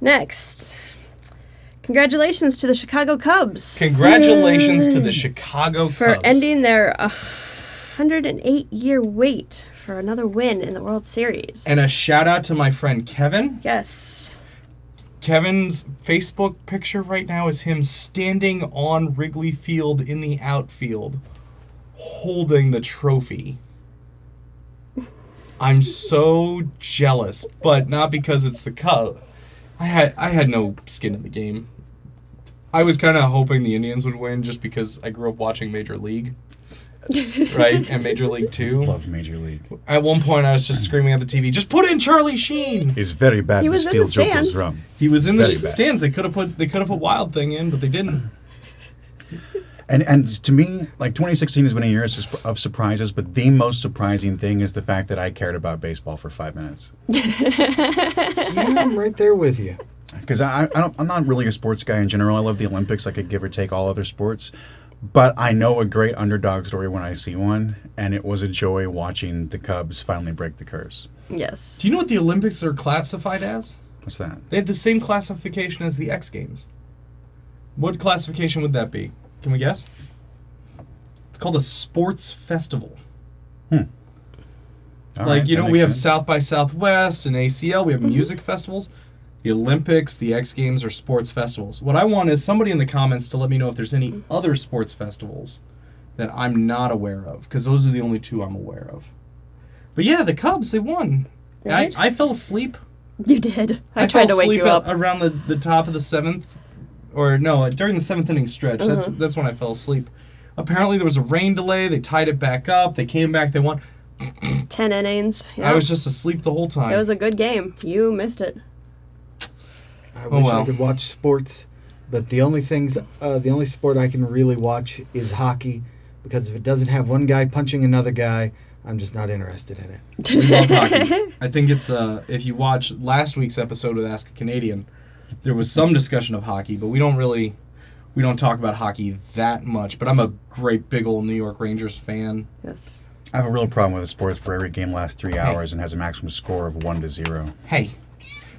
Next. Congratulations to the Chicago Cubs. Congratulations to the Chicago Cubs. For ending their 108-year wait for another win in the World Series. And a shout out to my friend Kevin. Yes. Kevin's Facebook picture right now is him standing on Wrigley Field in the outfield, holding the trophy. I'm so jealous, but not because it's the Cubs. I had no skin in the game. I was kind of hoping the Indians would win just because I grew up watching Major League, right? And Major League 2. Love Major League. At one point, I was just screaming at the TV, just put in Charlie Sheen! He's very bad He to was in steal the stands. Joker's rum. He was in the Very bad. stands. They could have put Wild Thing in, but they didn't. And to me, like 2016 has been a year of surprises, but the most surprising thing is the fact that I cared about baseball for 5 minutes. Yeah, I'm right there with you. Because I'm not really a sports guy in general. I love the Olympics. I could give or take all other sports. But I know a great underdog story when I see one, and it was a joy watching the Cubs finally break the curse. Yes. Do you know what the Olympics are classified as? What's that? They have the same classification as the X Games. What classification would that be? Can we guess? It's called a sports festival. All Like, right, you that know, we makes have sense. South by Southwest and ACL. We have music festivals. The Olympics, the X Games are sports festivals. What I want is somebody in the comments to let me know if there's any other sports festivals that I'm not aware of, because those are the only two I'm aware of. But yeah, the Cubs, they won. I fell asleep. You did. I fell tried to wake asleep you up. around the top of the seventh, or no, during the seventh inning stretch. That's when I fell asleep. Apparently there was a rain delay. They tied it back up. They came back. They won. 10 innings. Yeah. I was just asleep the whole time. It was a good game. You missed it. I wish well. I could watch sports, but the only sport I can really watch is hockey, because if it doesn't have one guy punching another guy, I'm just not interested in it. We love hockey. I think it's if you watch last week's episode with Ask a Canadian, there was some discussion of hockey, but we don't talk about hockey that much. But I'm a great big old New York Rangers fan. Yes. I have a real problem with the sports for every game lasts 3 hours and has a maximum score of 1-0. Hey,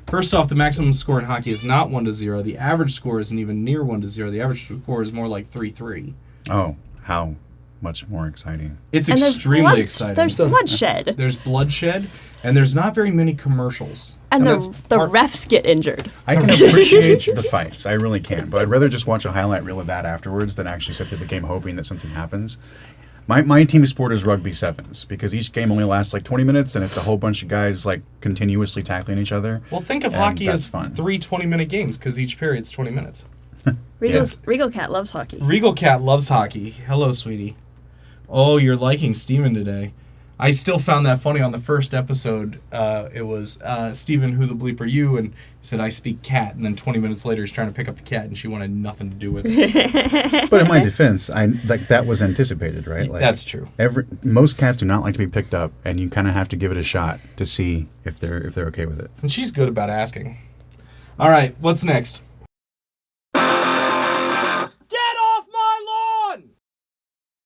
first off, the maximum score in hockey is not 1-0. The average score isn't even near 1-0. The average score is more like 3-3. Oh, how much more exciting. It's And extremely exciting. There's bloodshed. There's bloodshed, and there's not very many commercials. And that's the part- refs get injured. I can appreciate the fights. I really can. But I'd rather just watch a highlight reel of that afterwards than actually sit through the game hoping that something happens. My team sport is rugby sevens, because each game only lasts like 20 minutes and it's a whole bunch of guys like continuously tackling each other. Well, think of And hockey that's as fun. 3 20-minute games, because each period's 20 minutes. Regal Cat loves hockey. Regal Cat loves hockey. Hello, sweetie. Oh, you're liking Steven today. I still found that funny on the first episode. It was, Steven, who the bleep are you? And he said, I speak cat. And then 20 minutes later, he's trying to pick up the cat, and she wanted nothing to do with it. But in my defense, that was anticipated, right? Like, That's true. Most cats do not like to be picked up, and you kind of have to give it a shot to see if they're okay with it. And she's good about asking. All right, what's next?